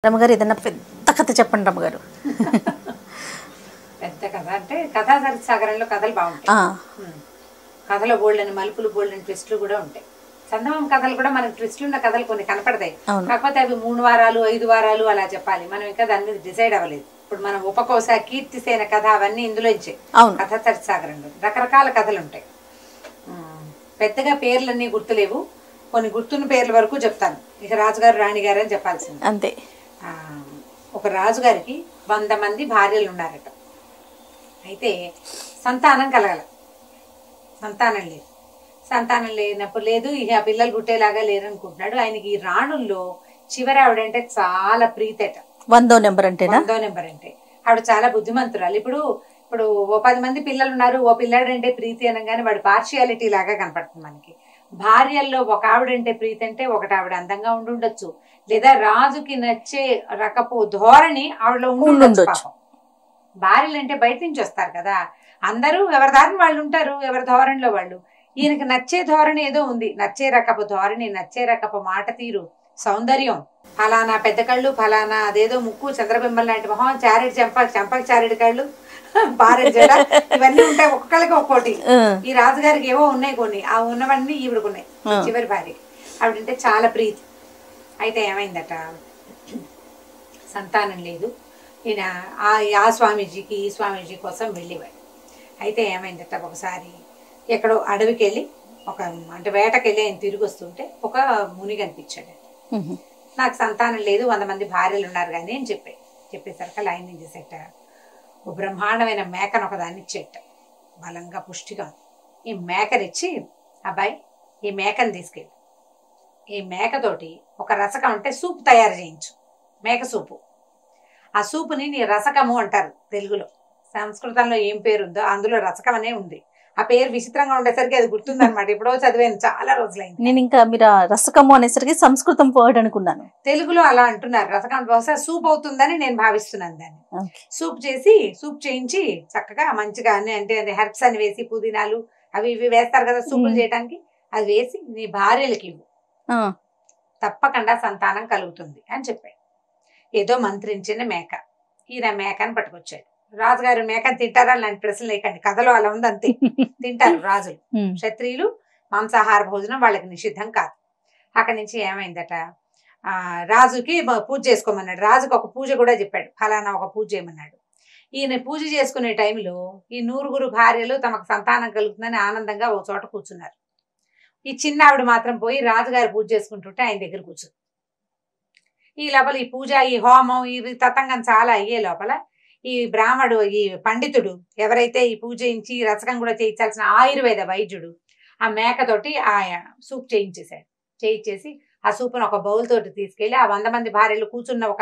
రమ్మగారు ఏదన్నా పెద్ద కథ చెప్పండి రమ్మగారు. పెద్ద కథ అంటే కథా సాగరంలో కథలు బాగుంటాయి. కథలో బోల్డని మలుపులు బోల్డని ట్విస్టులు కూడా ఉంటాయి. చందమామ కథలు కూడా మనకు ట్విస్టులు ఉన్న కథలు కొన్ని కనపడతాయి. కాకపోతే అవి 3 వారాలు 5 వారాలు అలా చెప్పాలి. మనం ఇంకా దాని మీద డిసైడ్ అవ్వలేదు. ఇప్పుడు మనం ఉపకోశ కీర్తిసేన కథ అవన్నీ ఇందులో ఇచ్చే కథా సాగరంలో రకరకాల కథలు ఉంటాయి. పెద్దగా పేర్లన్నీ గుర్తులేవు, కొన్ని గుర్తున్న పేర్ల వరకు చెప్తాను. ఇక రాజుగారు రాణిగారు అని చెప్పాల్సింది అంతే. ఒక రాజుగారికి 100 మంది భార్యలు ఉన్నారట. అయితే సంతానం కలగల, సంతానం లేనప్పుడు లేదు, ఇక పిల్లలు పుట్టేలాగా లేరనుకుంటున్నాడు. ఆయనకి ఈ రాణుల్లో చివరి ఆవిడంటే చాలా ప్రీతట. 100వ నెంబర్ అంటే ఆవిడ చాలా బుద్ధిమంతురాలు. ఇప్పుడు ఓ 10 మంది పిల్లలు ఉన్నారు, ఓ పిల్లాడంటే ప్రీతి అనగానే వాడు పార్షియాలిటీ లాగా కనపడుతుంది మనకి. భార్యల్లో ఒక ఆవిడంటే ప్రీతి అంటే ఒకటి ఆవిడ అందంగా ఉండుండొచ్చు, లేదా రాజుకి నచ్చే రకపు ధోరణి ఆవిడలో ఉండుండొచ్చు. పాపం భార్యలు అంటే బయట నుంచి వస్తారు కదా, అందరూ ఎవరి దారిని వాళ్ళు ఉంటారు, ఎవరి ధోరణిలో వాళ్ళు. ఈయనకి నచ్చే ధోరణి ఏదో ఉంది, నచ్చే రకపు ధోరణి, నచ్చే రకపు మాట తీరు, సౌందర్యం. ఫలానా పెద్ద కళ్ళు, ఫలానా అదేదో ముక్కు, చంద్రబింబం లాంటి మొహం, చారెడి చెంపకి చారెడి కళ్ళు, బారెడి జడ, ఇవన్నీ ఉంటాయి ఒక్కొక్కరికి ఒక్కోటి. ఈ రాజుగారికి ఏవో ఉన్నాయి కొన్ని, ఆ ఉన్నవన్నీ ఈవిడకున్నాయి. చివరి భార్యకి ఆవిడంటే చాలా ప్రీతి. అయితే ఏమైందట, సంతానం లేదు. ఈయన ఆ స్వామీజీకి ఈ స్వామీజీ కోసం వెళ్ళేవాడు. అయితే ఏమైందట, ఒకసారి ఎక్కడో అడవికి వెళ్ళి అంటే వేటకెళ్ళి ఆయన తిరిగి వస్తుంటే ఒక ముని కనిపించాడు. నాకు సంతానం లేదు, 100 మంది భార్యలు ఉన్నారు కానీ అని చెప్పేసరికి ఆయన ఏం చేసేట, ఓ బ్రహ్మాండమైన మేకను ఒకదాన్ని ఇచ్చేట, బలంగా పుష్టిగా. ఈ మేకనిచ్చి, అబ్బాయి ఈ మేకను తీసుకెళ్ళి ఈ మేకతోటి ఒక రసకం అంటే సూప్ తయారు చేయించు, మేక సూపు. ఆ సూపుని నీ రసకము అంటారు తెలుగులో. సంస్కృతంలో ఏం పేరు ఉందో అందులో రసకం అనే ఉంది. ఆ పేరు విచిత్రంగా ఉండేసరికి అది గుర్తుందనమాట. ఎప్పుడో చదివాను, చాలా రోజులైంది. నేను ఇంకా మీరు రసకము అనేసరికి సంస్కృతం వర్డ్ అనుకున్నాను. తెలుగులో అలా అంటున్నారు. రసకం బహుశా సూప్ అవుతుందని నేను భావిస్తున్నాను. దాన్ని సూప్ చేయించి చక్కగా మంచిగా అన్ని అంటే హెర్బ్స్ అని వేసి, పుదీనాలు అవి ఇవి వేస్తారు కదా సూపులు చేయడానికి, అది వేసి నీ భార్యలకి ఇవ్వు, తప్పకుండా సంతానం కలుగుతుంది అని చెప్పాడు. ఏదో మంత్రించిన మేక. ఈయన మేకని పట్టుకొచ్చాడు. రాజుగారు మేకని తింటారా లాంటి ప్రశ్నలు లేకండి, కథలో అలా ఉంది అంతే. తింటారు రాజులు, క్షత్రియులు మాంసాహార భోజనం వాళ్ళకి నిషిద్ధం కాదు. అక్కడి నుంచి ఏమైందట, రాజుకి పూజ చేసుకోమన్నాడు. రాజుకి ఒక పూజ కూడా చెప్పాడు, ఫలానా ఒక పూజ చేయమన్నాడు. ఈయన పూజ చేసుకునే టైంలో ఈ 100 భార్యలు తమకు సంతానం కలుగుతుందని ఆనందంగా ఒక చోట కూర్చున్నారు. ఈ చిన్న ఆవిడ మాత్రం పోయి రాజుగారు పూజ చేసుకుంటుంటే ఆయన దగ్గర కూర్చుంది. ఈ లోపల ఈ పూజ, ఈ హోమం, ఈ తతంగం చాలా అయ్యే లోపల ఈ బ్రాహ్మడు, ఈ పండితుడు ఎవరైతే ఈ పూజ చేయించి రసకం కూడా చేయించాల్సిన ఆయుర్వేద వైద్యుడు ఆ మేకతోటి ఆ సూప్ చేయించేసి ఆ సూపును ఒక బౌల్ తోటి తీసుకెళ్లి ఆ 100 మంది భార్యలు కూర్చున్న ఒక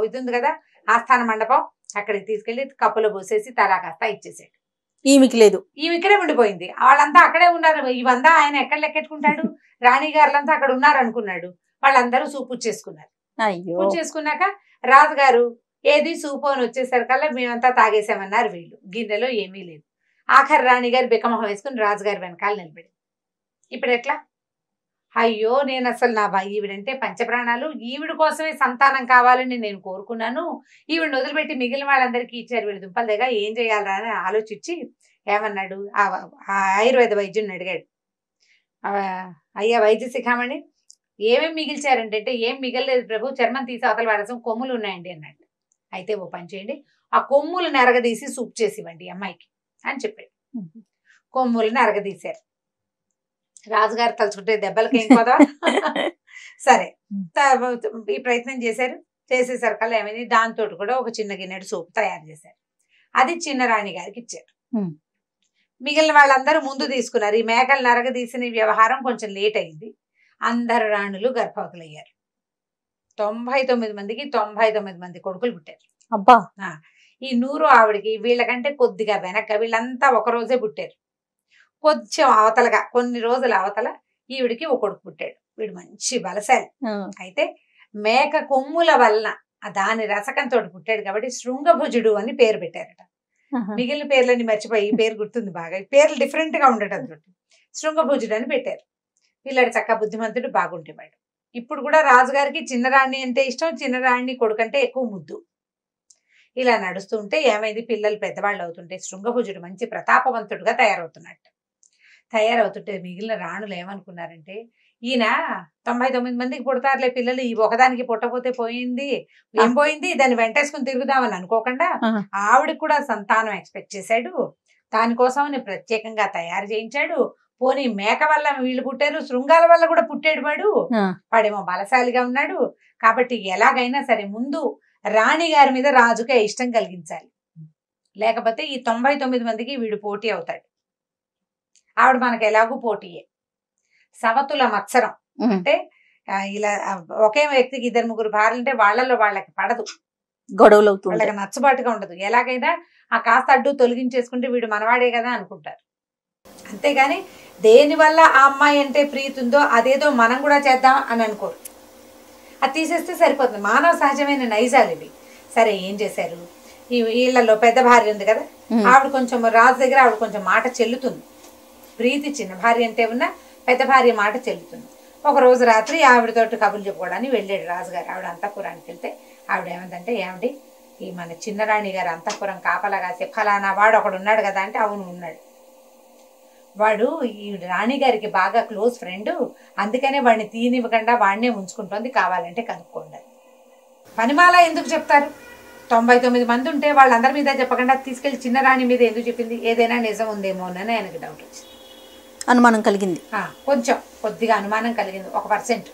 ఇది ఉంది కదా ఆస్థాన మండపం, అక్కడికి తీసుకెళ్లి కప్పులో పోసేసి తలా కాస్త ఇచ్చేసాడు. ఈమె ఇక్కడే ఉండిపోయింది. వాళ్ళంతా అక్కడే ఉన్నారు. ఇవంతా ఆయన ఎక్కడ లెక్కెట్టుకుంటాడు, రాణి గారులంతా అక్కడ ఉన్నారు అనుకున్నాడు. వాళ్ళందరూ సూపు చేసుకున్నారు. పూజ చేసుకున్నాక రాజుగారు ఏది సూపు అని వచ్చేసరికల్లా మేమంతా తాగేసామన్నారు వీళ్ళు. గిన్నెలో ఏమీ లేదు. ఆఖరి రాణి గారు బిక్కమొహం వేసుకుని రాజుగారి వెనకాల నిలబడి, ఇప్పుడు ఎట్లా, అయ్యో నేను అసలు నా ఈవిడంటే పంచప్రాణాలు, ఈవిడ కోసమే సంతానం కావాలని నేను కోరుకున్నాను, ఈవిడిని వదిలిపెట్టి మిగిలిన వాళ్ళందరికీ ఇచ్చారు, వీడి దుంపల దగ్గర ఏం చేయాలా అని ఆలోచించి ఏమన్నాడు, ఆ ఆయుర్వేద వైద్యుని అడిగాడు, అయ్యా వైద్య శిఖామణి ఏమేమి మిగిల్చారంటే, ఏం మిగలలేదు ప్రభు, చర్మం తీసి అవతల వాడసం కొమ్ములు ఉన్నాయండి అన్నాడు. అయితే ఓ పని చేయండి, ఆ కొమ్ములు నరగదీసి సూప్ చేసి ఇవ్వండి అమ్మాయికి అని చెప్పాడు. కొమ్ములు నరగదీశారు. రాజుగారు తలుచుకుంటే దెబ్బలకి ఏం కదా. సరే ఈ ప్రయత్నం చేసేసరికల్లా ఏమైంది, దాంతో కూడా ఒక చిన్న గిన్నెడు సూప్ తయారు చేశారు. అది చిన్న రాణి గారికి ఇచ్చారు. మిగిలిన వాళ్ళందరూ ముందు తీసుకున్నారు. ఈ మేకలు నరగదీసిన వ్యవహారం కొంచెం లేట్ అయింది. అందరు రాణులు గర్భవతులయ్యారు. 99 మందికి 99 మంది కొడుకులు పుట్టారు. అబ్బా. ఈ 100 ఆవిడికి వీళ్ళకంటే కొద్దిగా వెనక, వీళ్ళంతా ఒక రోజే పుట్టారు. కొంచెం అవతలగా కొన్ని రోజుల అవతల ఈవిడికి ఒక కొడుకు పుట్టాడు. వీడు మంచి బలశాలి. అయితే మేక కొమ్ముల వలన దాని రసకంతో పుట్టాడు కాబట్టి శృంగభుజుడు అని పేరు పెట్టారట. మిగిలిన పేర్లని మర్చిపోయి ఈ పేరు గుర్తుంది బాగా. ఈ పేర్లు డిఫరెంట్ గా ఉండటం తోటి శృంగభుజుడు అని పెట్టారు. పిల్లడు చక్కగా బుద్ధిమంతుడు, బాగుంటేవాడు. ఇప్పుడు కూడా రాజుగారికి చిన్నరాణి అంటే ఇష్టం, చిన్నరాణి కొడుకంటే ఎక్కువ ముద్దు. ఇలా నడుస్తుంటే ఏమైంది, పిల్లలు పెద్దవాళ్ళు అవుతుంటే శృంగభుజుడు మంచి ప్రతాపవంతుడుగా తయారవుతుంటే మిగిలిన రాణులు ఏమనుకున్నారంటే, ఈయన 99 మందికి పుడతారులే పిల్లలు, ఈ ఒకదానికి పుట్టపోతే పోయింది, ఏం పోయింది, దాన్ని వెంటేసుకుని తిరుగుదామని అనుకోకుండా ఆవిడకి కూడా సంతానం ఎక్స్పెక్ట్ చేశాడు. దానికోసం ప్రత్యేకంగా తయారు చేయించాడు. పోనీ మేక వల్ల వీళ్ళు పుట్టారు, శృంగాల వల్ల కూడా పుట్టాడు వాడేమో బలశాలిగా ఉన్నాడు. కాబట్టి ఎలాగైనా సరే ముందు రాణి గారి మీద రాజుకే ఇష్టం కలిగించాలి, లేకపోతే ఈ 99 మందికి వీడు పోటీ అవుతాడు. ఆవిడ మనకు ఎలాగూ పోటీయే. సవతుల మత్సరం అంటే ఇలా ఒకే వ్యక్తికి 2-3 భార్యలు అంటే వాళ్ళకి పడదు, గొడవలు వాళ్ళకి నచ్చబాటుగా ఉండదు. ఎలాగైనా ఆ కాస్త అడ్డు తొలగించేసుకుంటే వీడు మనవాడే కదా అనుకుంటారు. అంతేగాని దేనివల్ల ఆ అమ్మాయి అంటే ప్రీతి ఉందో అదేదో మనం కూడా చేద్దాం అని అనుకోరు. అది తీసేస్తే సరిపోతుంది. మానవ సహజమైన నైజాలు ఇవి. సరే ఏం చేశారు, ఈ వీళ్ళలో పెద్ద భార్య ఉంది కదా, ఆవిడ కొంచెం రాజు దగ్గర ఆవిడ కొంచెం మాట చెల్లుతుంది. ప్రీతి చిన్న భార్య అంటే ఉన్నా పెద్ద భార్య మాట చెల్లుతుంది. ఒక రోజు రాత్రి ఆవిడతోటి కబుర్లు చెప్పుకోవడానికి వెళ్ళాడు రాజుగారు. ఆవిడ అంతఃపురానికి వెళ్తే ఆవిడ ఏమందంటే, ఏమండి ఈ మన చిన్నరాణి గారు అంతఃపురం కాపలా కాసే ఫలానా వాడు ఒకడు ఉన్నాడు కదా అంటే, అవును ఉన్నాడు, వాడు ఈ రాణి గారికి బాగా క్లోజ్ ఫ్రెండ్, అందుకనే వాడిని తీనివ్వకుండా వాడినే ఉంచుకుంటోంది, కావాలంటే కనుక్కోండి. పనిమాల ఎందుకు చెప్తారు? 99 మంది ఉంటే వాళ్ళందరి మీద చెప్పకుండా తీసుకెళ్లి చిన్నరాణి మీద ఎందుకు చెప్పింది? ఏదైనా నిజం ఉందేమోనని ఆయనకి డౌట్ వచ్చింది, అనుమానం కలిగింది. కొద్దిగా అనుమానం కలిగింది, 1%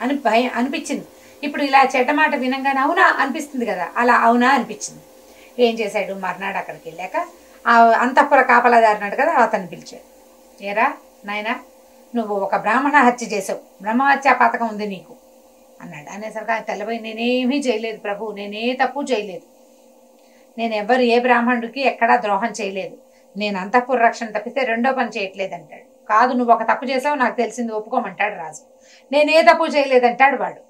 అని భయం అనిపించింది. ఇప్పుడు ఇలా చెడ్డ మాట వినంగానే అవునా అనిపిస్తుంది కదా, అలా అవునా అనిపించింది. ఏం చేశాడు, మర్నాడు అక్కడికి వెళ్ళాక ఆ అంతఃపుర కాపలాదారున్నాడు కదా, అతన్ని పిలిచాడు. ఏరా నాయనా, నువ్వు ఒక బ్రాహ్మణ హత్య చేసావు, బ్రహ్మహత్యా పథకం ఉంది నీకు అన్నాడు. అనేసరికి ఆయన తెల్లబోయి, నేనేమీ చేయలేదు ప్రభు, నేనే తప్పు చేయలేదు, నేను ఎవ్వరు ఏ బ్రాహ్మణుడికి ఎక్కడా ద్రోహం చేయలేదు, నేను అంతఃపుర రక్షణ తప్పితే రెండో పని చేయట్లేదు అంటాడు. కాదు నువ్వు ఒక తప్పు చేసావు, నాకు తెలిసింది ఒప్పుకోమంటాడు రాజు. నేనే తప్పు చేయలేదంటాడు వాడు.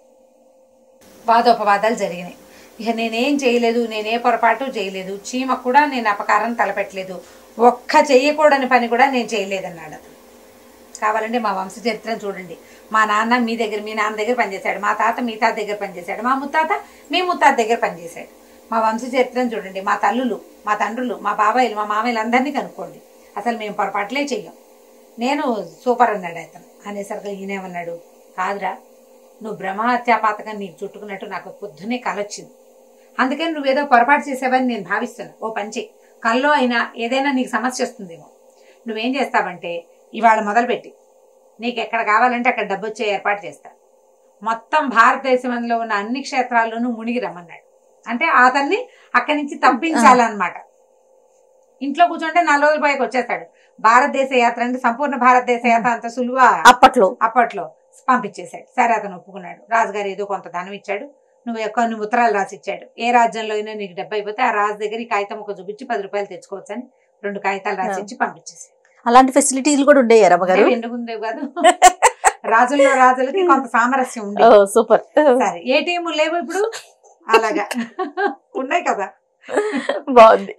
వాదోపవాదాలు జరిగినాయి. ఇక నేనేం చేయలేదు, నేనే పొరపాటు చేయలేదు, చీమకు కూడా నేను అపకారం తలపెట్టలేదు, ఒక్క చేయకూడని పని కూడా నేను చేయలేదన్నాడు అతను. కావాలంటే మా వంశ చరిత్రను చూడండి. మా నాన్న మీ నాన్న దగ్గర పనిచేశాడు, మా తాత మీ తాత దగ్గర పనిచేశాడు, మా ముత్తాత మీ ముత్తాత దగ్గర పనిచేశాడు. మా వంశ చరిత్రను చూడండి, మా తల్లులు, మా తండ్రులు, మా బాబాయిలు, మా మామయ్యలు అందరినీ కనుక్కోండి, అసలు మేము పొరపాట్లే చెయ్యం, నేను సూపర్ అన్నాడు అతను. అనేసరికి ఈయనేమన్నాడు, కాదురా నువ్వు బ్రహ్మహత్యా పాతకం నీకు చుట్టుకున్నట్టు నాకు పొద్దునే కలొచ్చింది, అందుకని నువ్వేదో పొరపాటు చేసావని నేను భావిస్తున్నా. ఓ పంచి కల్లో అయినా ఏదైనా నీకు సమస్య వస్తుందేమో, నువ్వేం చేస్తావంటే ఇవాళ మొదలుపెట్టి నీకు ఎక్కడ కావాలంటే అక్కడ డబ్బు వచ్చే ఏర్పాటు చేస్తా, మొత్తం భారతదేశంలో ఉన్న అన్ని క్షేత్రాల్లోనూ మునిగి రమ్మన్నాడు. అంటే అతన్ని అక్కడి నుంచి తప్పించాలన్నమాట. ఇంట్లో కూర్చుంటే 4 రోజుల పైకి వచ్చేస్తాడు. భారతదేశ యాత్ర అంటే సంపూర్ణ భారతదేశ యాత్ర అంత సులువా అప్పట్లో పంపించేశాడు. సరే అతను ఒప్పుకున్నాడు. రాజుగారు ఏదో కొంత ధనం ఇచ్చాడు, కొన్ని ఉత్తరాలు రాసి ఇచ్చాడు. ఏ రాజ్యంలో అయినా నీకు డబ్బు అయిపోతే ఆ రాజు దగ్గర ఈ కాగితం ఒక చూపించి 10 రూపాయలు తెచ్చుకోవచ్చు అని 2 కాగితాలు రాసి ఇచ్చి పంపించేసాడు. అలాంటి ఫెసిలిటీలు కూడా ఉండేవి రమ్మగారు? ఎందుకు ఉండేవి కాదు, రాజులకి కొంత సామరస్యం ఉంది. సూపర్. సరే ఏటీఎం లేవు ఇప్పుడు, అలాగా ఉన్నాయి కదా, బాగుంది.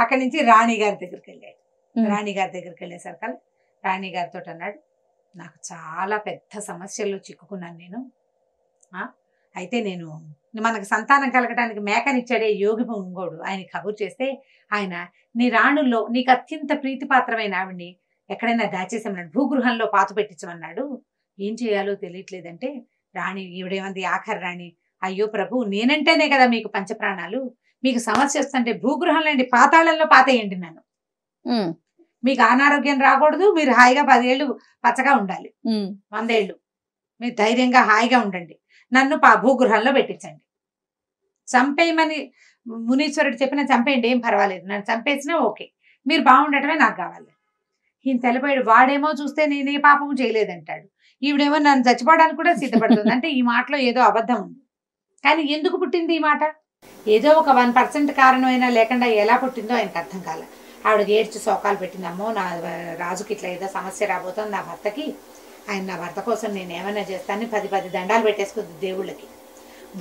అక్కడి నుంచి రాణి గారి దగ్గరికి వెళ్ళాడు. రాణి గారి దగ్గరికి వెళ్ళేసరికి రాణి గారితో అన్నాడు, నాకు చాలా పెద్ద సమస్యల్లో చిక్కుకున్నాను నేను, అయితే నేను మనకు సంతానం కలగడానికి మేకనిచ్చాడే యోగి పొంగోడు ఆయన కబురు చేస్తే, ఆయన నీ రాణుల్లో నీకు అత్యంత ప్రీతిపాత్రమైన ఆవిడ్ని ఎక్కడైనా దాచేసామన్నాడు, భూగృహంలో పాత పెట్టించమన్నాడు, ఏం చేయాలో తెలియట్లేదంటే రాణి ఈవిడేమంది, ఆఖరి రాణి, అయ్యో ప్రభు నేనంటేనే కదా మీకు పంచప్రాణాలు, మీకు సమస్య వస్తుంటే భూగృహంలో పాతాళంలో పాతేయండి నన్ను, మీకు అనారోగ్యం రాకూడదు, మీరు హాయిగా 10 ఏళ్ళు పచ్చగా ఉండాలి, 100 ఏళ్ళు మీరు ధైర్యంగా హాయిగా ఉండండి, నన్ను భూగృహంలో పెట్టించండి, చంపేయమని మునీశ్వరుడు చెప్పిన చంపేయండి ఏం పర్వాలేదు, నన్ను చంపేసినా ఓకే, మీరు బాగుండటమే నాకు కావాలి. ఈయన తెలపోయాడు. వాడేమో చూస్తే నేనే పాపము చేయలేదంటాడు, ఈవిడేమో నన్ను చచ్చిపోవడానికి కూడా సిద్ధపడుతుంది. అంటే ఈ మాటలో ఏదో అబద్ధం ఉంది. కానీ ఎందుకు పుట్టింది ఈ మాట? ఏదో ఒక 1% కారణమైనా లేకుండా ఎలా పుట్టిందో ఆయనకు అర్థం కాలే. ఆవిడ ఏడ్చి శోకాలు పెట్టింది, అమ్మో నా రాజుకి ఇట్లా ఏదో సమస్య రాబోతుంది నా భర్తకి, ఆయన నా భర్త కోసం నేను ఏమైనా చేస్తానని 10 దండాలు పెట్టేసుకుంది దేవుళ్ళకి,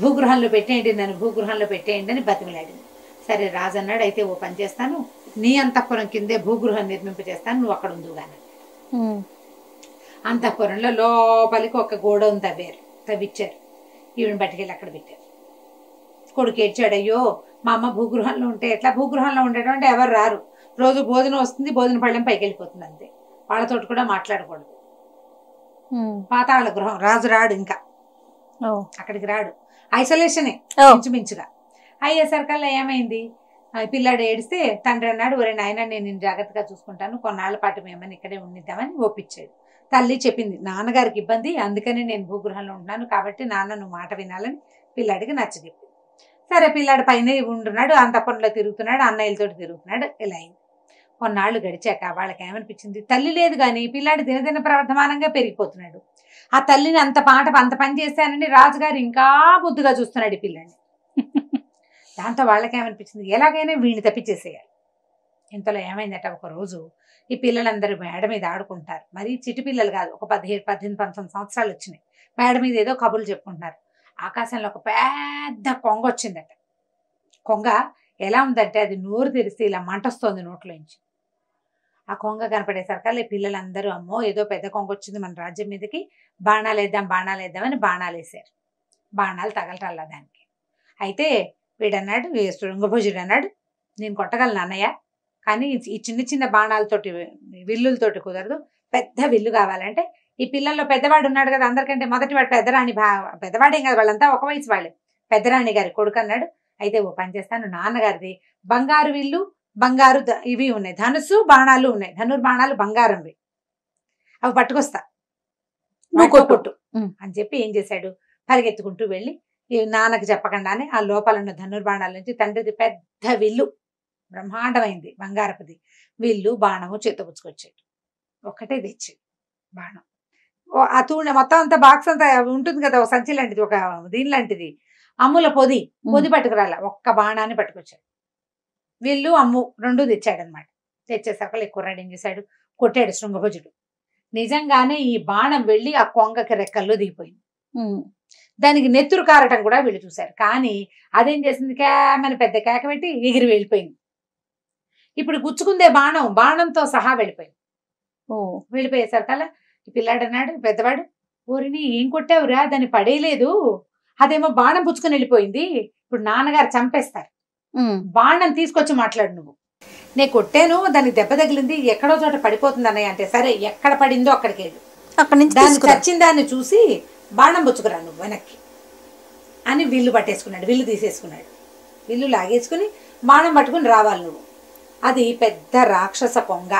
భూగృహంలో పెట్టేయండి నన్ను, భూగృహంలో పెట్టేయండి అని బతిమిలాడింది. సరే రాజు అన్నాడు, అయితే ఓ పని చేస్తాను, నీ అంతఃపురం కిందే భూగృహం నిర్మింపజేస్తాను, నువ్వు అక్కడ ఉందుగానే. అంతఃపురంలో లోపలికి ఒక గోడ ఉంది తవ్వారు. తవ్విచ్చారు. ఈవిని పట్టుకెళ్ళి అక్కడ పెట్టారు. కొడుకు ఏడ్చాడు, అయ్యో మా అమ్మ భూగృహంలో ఉంటే ఎట్లా? భూగృహంలో ఉండడం అంటే ఎవరు రారు, రోజు భోజనం వస్తుంది, భోజన పళ్ళెం పైకి వెళ్ళిపోతుంది అంతే, వాళ్ళతో కూడా మాట్లాడకూడదు. పాతాళ గృహం, రాజు రాడు, ఇంకా అక్కడికి రాడు, ఐసోలేషనే ఇంచుమించుగా. అయ్యేసరికల్లా ఏమైంది, పిల్లాడు ఏడిస్తే తండ్రి అన్నాడు, ఒరే నాయన నేను నిన్ను జాగ్రత్తగా చూసుకుంటాను, కొన్నాళ్ల పాటు మేమని ఇక్కడే ఉండిద్దామని ఒప్పించాడు. తల్లి చెప్పింది, నాన్నగారికి ఇబ్బంది, అందుకని నేను భూగృహంలో ఉంటున్నాను, కాబట్టి నాన్న నువ్వు మాట వినాలని పిల్లాడికి నచ్చజెప్పింది. సరే పిల్లాడు పైన ఉంటున్నాడు, అంతఃపురంలో తిరుగుతున్నాడు, అన్నయ్యలతో తిరుగుతున్నాడు. ఇలా అయింది. కొన్నాళ్ళు గడిచాక వాళ్ళకి ఏమనిపించింది, తల్లి లేదు కానీ పిల్లాడు దినదిన ప్రవర్ధమానంగా పెరిగిపోతున్నాడు. ఆ తల్లిని అంత పని చేశానని రాజుగారు ఇంకా బుద్ధిగా చూస్తున్నాడు ఈ పిల్లాడిని. దాంతో వాళ్ళకి ఏమనిపించింది, ఎలాగైనా వీడిని తప్పించేసేయాలి. ఇంతలో ఏమైందట, ఒక రోజు ఈ పిల్లలందరూ మేడ మీద ఆడుకుంటారు. మరి చిటి పిల్లలు కాదు, ఒక 17, 18, 19 సంవత్సరాలు వచ్చినాయి. మేడ మీద ఏదో కబుర్లు చెప్పుకుంటున్నారు. ఆకాశంలో ఒక పెద్ద కొంగ వచ్చిందట. కొంగ ఎలా ఉందంటే అది నోరు తెరిస్తే ఇలా మంటొస్తోంది నోట్లోంచి. ఆ కొంగ కనపడేసరికి పిల్లలందరూ అమ్మో ఏదో పెద్ద కొంగ వచ్చింది మన రాజ్యం మీదకి, బాణాలు వేద్దామని బాణాలు వేశారు. బాణాలు తగలటల్లా దానికి. అయితే వీడన్నాడు, శృంగభుజుడు అన్నాడు, నేను కొట్టగలను అన్నయ్య, కానీ ఈ చిన్న చిన్న బాణాలతోటి విల్లులతోటి కుదరదు, పెద్ద విల్లు కావాలంటే ఈ పిల్లల్లో పెద్దవాడు ఉన్నాడు కదా, అందరికంటే మొదటి వాడు పెద్దవాడేం కదా, వాళ్ళంతా ఒక వయసు వాళ్ళే, పెద్దరాణి గారి కొడుకు అన్నాడు. అయితే ఓ పని చేస్తాను, నాన్నగారిది బంగారు విల్లు, బంగారు ఇవి ఉన్నాయి, ధనుసు బాణాలు ఉన్నాయి, ధనుర్బాణాలు బంగారంవి, అవి పట్టుకొస్తా, కొట్టు అని చెప్పి ఏం చేశాడు, పరిగెత్తుకుంటూ వెళ్ళి నాన్నకి చెప్పకుండానే ఆ లోపల ఉన్న ధనుర్బాణాల నుంచి తండ్రిది పెద్ద విల్లు, బ్రహ్మాండమైంది బంగారపుది విల్లు, బాణము చేతపుచ్చుకొచ్చాడు. ఒక్కటే తెచ్చి బాణం, ఆ తూణె మొత్తం అంతా బాక్స్ అంతా ఉంటుంది కదా, ఒక సంచి లాంటిది, ఒక దీని లాంటిది, అమ్ముల పొది పట్టుకురాల, ఒక్క బాణాన్ని పట్టుకొచ్చాడు. విల్లు అమ్ము రెండు తెచ్చాడనమాట. తెచ్చేసరికి కుర్రాడు ఏం చేశాడు, కొట్టాడు శృంగభుజుడు. నిజంగానే ఈ బాణం వెళ్ళి ఆ కొంగకి రెక్కల్లో దిగిపోయింది. దానికి నెత్తురు కారటం కూడా వీళ్ళు చూశారు. కానీ అదేం చేసింది, కేమని పెద్ద కేక పెట్టి ఎగిరి వెళ్ళిపోయింది. ఇప్పుడు గుచ్చుకుందే బాణంతో సహా వెళ్ళిపోయింది. వెళ్ళిపోయేసరికల్లా ఈ పిల్లాడు అన్నాడు, పెద్దవాడు, ఊరిని ఏం కొట్టావురా, దాన్ని పడేయలేదు, అదేమో బాణం పుచ్చుకొని వెళ్ళిపోయింది, ఇప్పుడు నాన్నగారు చంపేస్తారు, బాణం తీసుకొచ్చి మాట్లాడు నువ్వు. నేను కొట్టాను, దానికి దెబ్బ తగిలింది, ఎక్కడో చోట పడిపోతుంది అన్నయ్య అంటే, సరే ఎక్కడ పడిందో అక్కడికి వెళ్ళు, దాన్ని చచ్చిన దాన్ని చూసి బాణం పుచ్చుకురా నువ్వు వెనక్కి అని విల్లు పట్టేసుకున్నాడు. విల్లు తీసేసుకున్నాడు, విల్లు లాగేసుకుని బాణం పట్టుకుని రావాలి నువ్వు. అది పెద్ద రాక్షస కొంగ,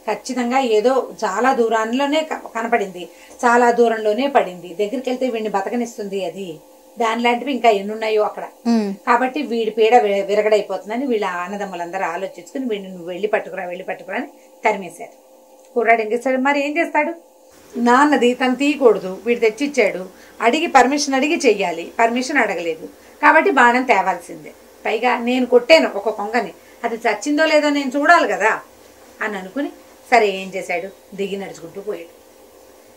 ఖచ్చితంగా ఏదో చాలా దూరంలోనే కనపడింది, చాలా దూరంలోనే పడింది, దగ్గరికి వెళ్తే వీడిని బతకనిస్తుంది అది, దాని లాంటివి ఇంకా ఎన్నున్నాయో అక్కడ, కాబట్టి వీడి పీడ విరగడైపోతుందని వీళ్ళ అన్నదమ్ములందరూ ఆలోచించుకుని వీడిని నువ్వు వెళ్ళి పట్టుకురా అని తరిమేశారు. కుర్రాడు ఏం చేస్తాడు, మరి ఏం చేస్తాడు, నాన్నది తను తీయకూడదు, వీడు తెచ్చిచ్చాడు, పర్మిషన్ అడిగి చెయ్యాలి, పర్మిషన్ అడగలేదు, కాబట్టి బాణం తేవాల్సిందే, పైగా నేను కొట్టాను ఒక కొంగని, అది చచ్చిందో లేదో నేను చూడాలి కదా అని అనుకుని సరే ఏం చేశాడు, దిగి నడుచుకుంటూ పోయాడు.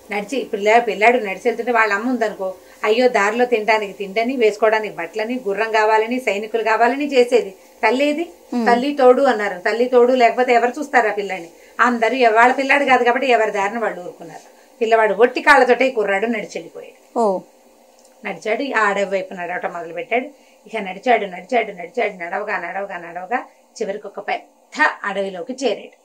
నడిచి పిల్లాడు నడిచి వెళ్తుంటే వాళ్ళ అమ్మ ఉందనుకో, అయ్యో దారిలో తినడానికి తిండని, వేసుకోవడానికి బట్టలని, గుర్రం కావాలని, సైనికులు కావాలని చేసేది. తల్లేది, తల్లి తోడు అన్నారు, తల్లి తోడు లేకపోతే ఎవరు చూస్తారు ఆ పిల్లాడిని, అందరూ వాళ్ళ పిల్లాడు కాదు కాబట్టి ఎవరి దారిని వాళ్ళు ఊరుకున్నారు. పిల్లవాడు ఒట్టి కాళ్ళతోటే కుర్రాడు నడిచి వెళ్ళిపోయాడు. నడిచాడు, ఆ అడవి వైపు నడవటం మొదలు పెట్టాడు. ఇక నడిచాడు నడవగా చివరికి ఒక పెద్ద అడవిలోకి చేరాడు.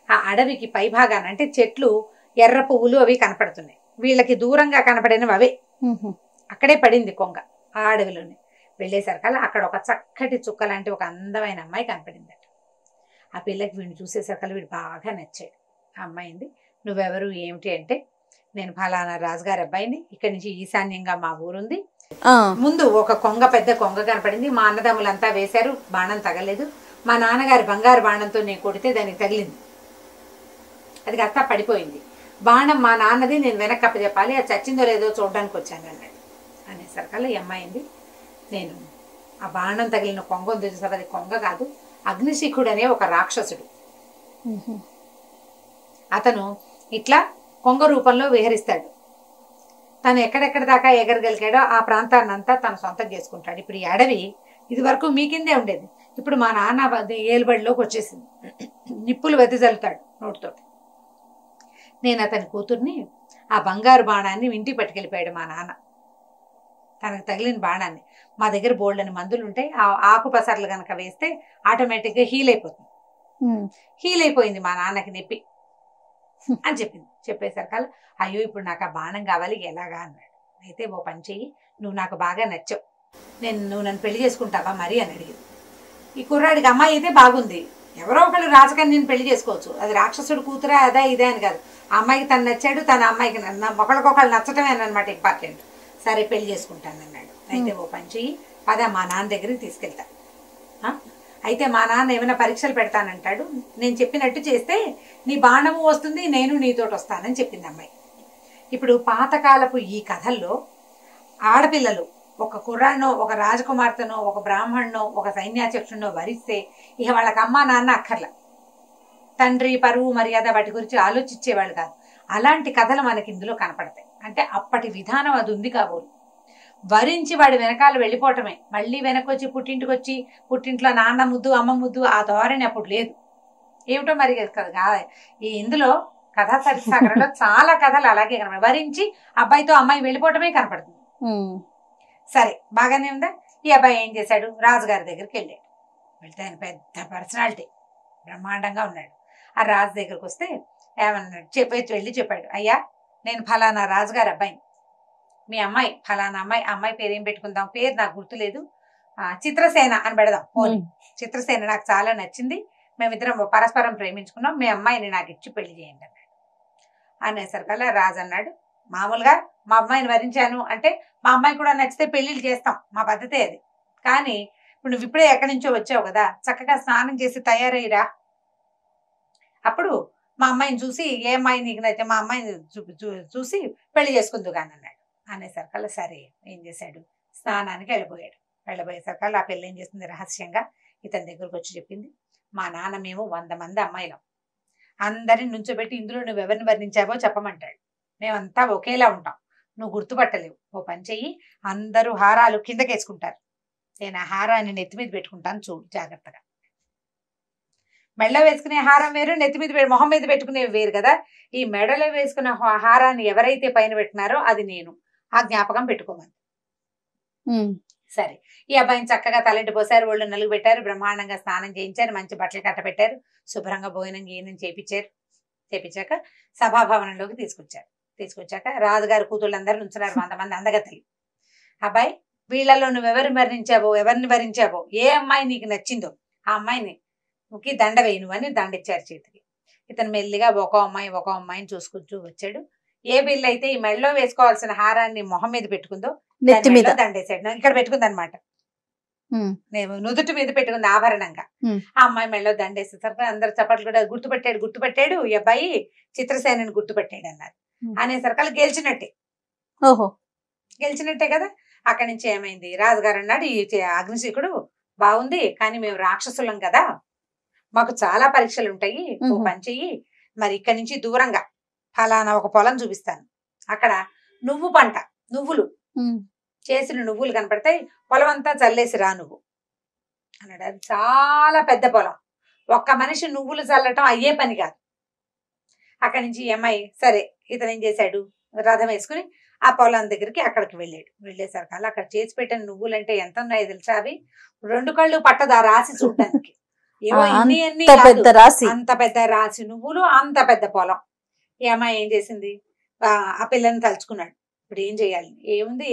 ఆ అడవికి పై భాగాన అంటే చెట్లు, ఎర్ర పువ్వులు అవి కనపడుతున్నాయి, వీళ్ళకి దూరంగా కనపడినవి అవే. అక్కడే పడింది కొంగ, ఆ అడవిలోనే. వెళ్ళేసరికల్లా అక్కడ ఒక చక్కటి చుక్క లాంటి ఒక అందమైన అమ్మాయి కనపడిందట. ఆ పిల్లకి వీడిని చూసేసరికల్లా వీడు బాగా నచ్చాడు. ఆ అమ్మాయింది, నువ్వెవరు ఏమిటి అంటే, నేను ఫలానా రాజుగారి అబ్బాయిని, ఇక్కడి నుంచి ఈశాన్యంగా మా ఊరుంది, ముందు ఒక పెద్ద కొంగ కనపడింది, మా అన్నదమ్ములంతా వేశారు, బాణం తగలేదు, మా నాన్నగారి బంగారు బాణంతో నేను కొడితే దానికి తగిలింది, అది కాస్త పడిపోయింది, బాణం మా నాన్నది, నేను వెనక్కి అప్పచెప్పాలి, అది చచ్చిందో లేదో చూడడానికి వచ్చాను అన్నాడు. అనేసరికల్లా ఈ అమ్మాయింది, నేను ఆ బాణం తగిలిన కొంగ ఉంది చూసారు, అది కొంగ కాదు, అగ్నిశిఖుడు అనే ఒక రాక్షసుడు, అతను ఇట్లా కొంగ రూపంలో విహరిస్తాడు, తను ఎక్కడెక్కడ దాకా ఎగరగలిగాడో ఆ ప్రాంతాన్ని అంతా తను సొంతం చేసుకుంటాడు. ఇప్పుడు ఈ అడవి ఇది వరకు మీ కిందే ఉండేది, ఇప్పుడు మా నాన్న ఏలుబడిలోకి వచ్చేసింది, నిప్పులు వెదజల్లుతాడు నోటితో. నేను అతని కూతుర్ని, ఆ బంగారు బాణాన్ని ఇంటికి పట్టుకెళ్ళిపోయాడు మా నాన్న. తనకు తగిలిన బాణాన్ని. మా దగ్గర బోల్డ్ అని మందులు ఉంటాయి, ఆ ఆకు పసర్లు కనుక వేస్తే ఆటోమేటిక్గా హీల్ అయిపోతుంది. హీల్ అయిపోయింది మా నాన్నకి నొప్పి అని చెప్పింది. చెప్పేసరికల్లా అయ్యో ఇప్పుడు నాకు ఆ బాణం కావాలి ఎలాగా అన్నాడు. అయితే ఓ పని చెయ్యి, నువ్వు నాకు బాగా నచ్చావు, నువ్వు నన్ను పెళ్లి చేసుకుంటావా మరి అని అడిగింది. ఈ కుర్రాడికి అమ్మాయి అయితే బాగుంది, ఎవరో ఒకళ్ళు రాజకన్యని పెళ్లి చేసుకోవచ్చు, అది రాక్షసుడు కూతురా అదా ఇదే అని కాదు, ఆ అమ్మాయికి తను నచ్చాడు, తన అమ్మాయికి ఒకళ్ళకొకళ్ళు నచ్చటమే అనమాట ఇంపార్టెంట్. సరే పెళ్లి చేసుకుంటాను అన్నాడు. అయితే ఓ పని చెయ్యి, పద మా నాన్న దగ్గరికి తీసుకెళ్తా. అయితే మా నాన్న ఏమైనా పరీక్షలు పెడతానంటాడు, నేను చెప్పినట్టు చేస్తే నీ బాణము వస్తుంది, నేను నీతోటి వస్తానని చెప్పింది అమ్మాయి. ఇప్పుడు పాతకాలపు ఈ కథల్లో ఆడపిల్లలు ఒక కుర్రాన్నో ఒక రాజకుమార్తెనో ఒక బ్రాహ్మణ్ణో ఒక సైన్యాధ్యక్షుడినో వరిస్తే ఇక వాళ్ళకి అమ్మా నాన్న అక్కర్ల, తండ్రి పరువు మర్యాద వాటి గురించి ఆలోచించేవాళ్ళు కాదు. అలాంటి కథలు మనకి ఇందులో కనపడతాయి. అంటే అప్పటి విధానం అది ఉంది కాబోలు. వరించి వాడి వెనకాల వెళ్ళిపోవటమే, మళ్ళీ వెనకొచ్చి పుట్టింటికి వచ్చి పుట్టింట్లో నాన్న ముద్దు అమ్మ ముద్దు ఆ ధోరణి అప్పుడు లేదు. ఏమిటో మరి కదా ఈ ఇందులో కథా సరిసాగరంలో చాలా కథలు అలాగే కనపడ, వరించి అబ్బాయితో అమ్మాయి వెళ్ళిపోవటమే కనపడుతుంది. సరే బాగానే ఉందా. ఈ అబ్బాయి ఏం చేశాడు, రాజుగారి దగ్గరికి వెళ్ళాడు. వెళ్తే ఆయన పెద్ద పర్సనాలిటీ, బ్రహ్మాండంగా ఉన్నాడు. ఆ రాజు దగ్గరకు వస్తే ఏమన్నాడు, వెళ్ళి చెప్పాడు, అయ్యా నేను ఫలానా రాజుగారి అబ్బాయిని, మీ అమ్మాయి ఫలానా అమ్మాయి, అమ్మాయి పేరు ఏం పెట్టుకుందాం, పేరు నాకు గుర్తులేదు, చిత్రసేన అని పెడదాం పోనీ, చిత్రసేన నాకు చాలా నచ్చింది, మేమిద్దరం పరస్పరం ప్రేమించుకున్నాం, మీ అమ్మాయిని నాకు ఇచ్చి పెళ్లి చేయండి అన్నాడు. అనేసరికల్లా రాజు అన్నాడు, మామూలుగా మా అమ్మాయిని వరించాను అంటే మా అమ్మాయి కూడా నచ్చితే పెళ్లిళ్ళు చేస్తాం, మా పద్ధతే అది. కానీ ఇప్పుడు నువ్వు ఇప్పుడే ఎక్కడి నుంచో వచ్చావు కదా, చక్కగా స్నానం చేసి తయారయ్యిరా, అప్పుడు మా అమ్మాయిని చూసి ఏ అమ్మాయి నీకు నచ్చితే మా అమ్మాయిని చూసి పెళ్లి చేసుకుందు కానీ అన్నాడు. అనేసరికల్లా సరే ఏం చేశాడు, స్నానానికి వెళ్ళబోయేసరికల్లా ఆ పెళ్ళి ఏం చేస్తుంది, రహస్యంగా ఇతని దగ్గరకు వచ్చి చెప్పింది, మా నాన్న మేము 100 మంది అమ్మాయిలం, అందరిని నుంచోబెట్టి ఇందులో నువ్వు ఎవరిని వర్ణించావో చెప్పమంటాడు, మేమంతా ఒకేలా ఉంటాం, నువ్వు గుర్తుపట్టలేవు, ఓ పని చెయ్యి, అందరూ హారాలు కిందకేసుకుంటారు, నేను ఆ హారాన్ని నెత్తి మీద పెట్టుకుంటాను చూడు జాగ్రత్తగా. మెడలో వేసుకునే హారం వేరు, నెత్తి మీద మొహం మీద పెట్టుకునేవి వేరు కదా. ఈ మెడలో వేసుకున్న హారాన్ని ఎవరైతే పైన పెట్టినారో అది నేను, ఆ జ్ఞాపకం పెట్టుకోమని. సరే ఈ అబ్బాయిని చక్కగా తలంటి పోసారు, ఒళ్ళు నలుగు పెట్టారు, బ్రహ్మాండంగా స్నానం చేయించారు, మంచి బట్టలు కట్టబెట్టారు, శుభ్రంగా భోజనం గీనం చేపించాక సభాభవనంలోకి తీసుకొచ్చాక రాజుగారి కూతుళ్ళందరూ నుంచున్నారు, 100 మంది అందగత్తెలు. అబ్బాయి వీళ్ళలో ఎవరిని భరించావో, ఏ అమ్మాయి నీకు నచ్చిందో ఆ అమ్మాయిని దండ వేయను అని దండిచ్చారు చేతికి. ఇతను మెల్లిగా ఒక అమ్మాయిని చూసుకుంటూ వచ్చాడు. ఏ బిల్ల అయితే ఈ మెడలో వేసుకోవాల్సిన హారాన్ని మొహం మీద పెట్టుకుందో నెత్తి మీద దండేసాడు, ఇక్కడ పెట్టుకుంది అనమాట, నుదుటి మీద పెట్టుకుంది ఆభరణంగా. ఆ అమ్మాయి మెడలో దండేసేసరికి అందరు చప్పట్లు కూడా గుర్తుపట్టాడు ఈ అబ్బాయి చిత్రసేనని గుర్తుపట్టాడు అన్నారు. అనేసరికి గెలిచినట్టే కదా. అక్కడి నుంచి ఏమైంది, రాజుగారు అన్నాడు, ఈ అగ్నిశీకుడు బాగుంది కానీ మేము రాక్షసులం కదా, మాకు చాలా పరీక్షలు ఉంటాయి, ఓ పని చెయ్యి, మరి ఇక్కడి నుంచి దూరంగా ఫలానా ఒక పొలం చూపిస్తాను, అక్కడ నువ్వులు చేసిన నువ్వులు కనపడతాయి, పొలం అంతా చల్లేసి రా నువ్వు అన్నాడు. అది చాలా పెద్ద పొలం, ఒక్క మనిషి నువ్వులు చల్లటం అయ్యే పని కాదు. అక్కడి నుంచి అమ్మాయి సరే ఇతను ఏం చేశాడు, రథం వేసుకుని ఆ పొలం దగ్గరికి అక్కడికి వెళ్ళేసరికి అక్కడ చేసి పెట్టిన నువ్వులు అంటే ఎంత ఉన్నాయో తెలుసా, అవి 2 కళ్ళు పట్టదు ఆ రాసి చూడటానికి, ఏవో అంత పెద్ద రాసి నువ్వులు, అంత పెద్ద పొలం. ఈ అమ్మాయి ఏం చేసింది, ఆ పిల్లని తలుచుకున్నాడు, ఇప్పుడు ఏం చేయాలి,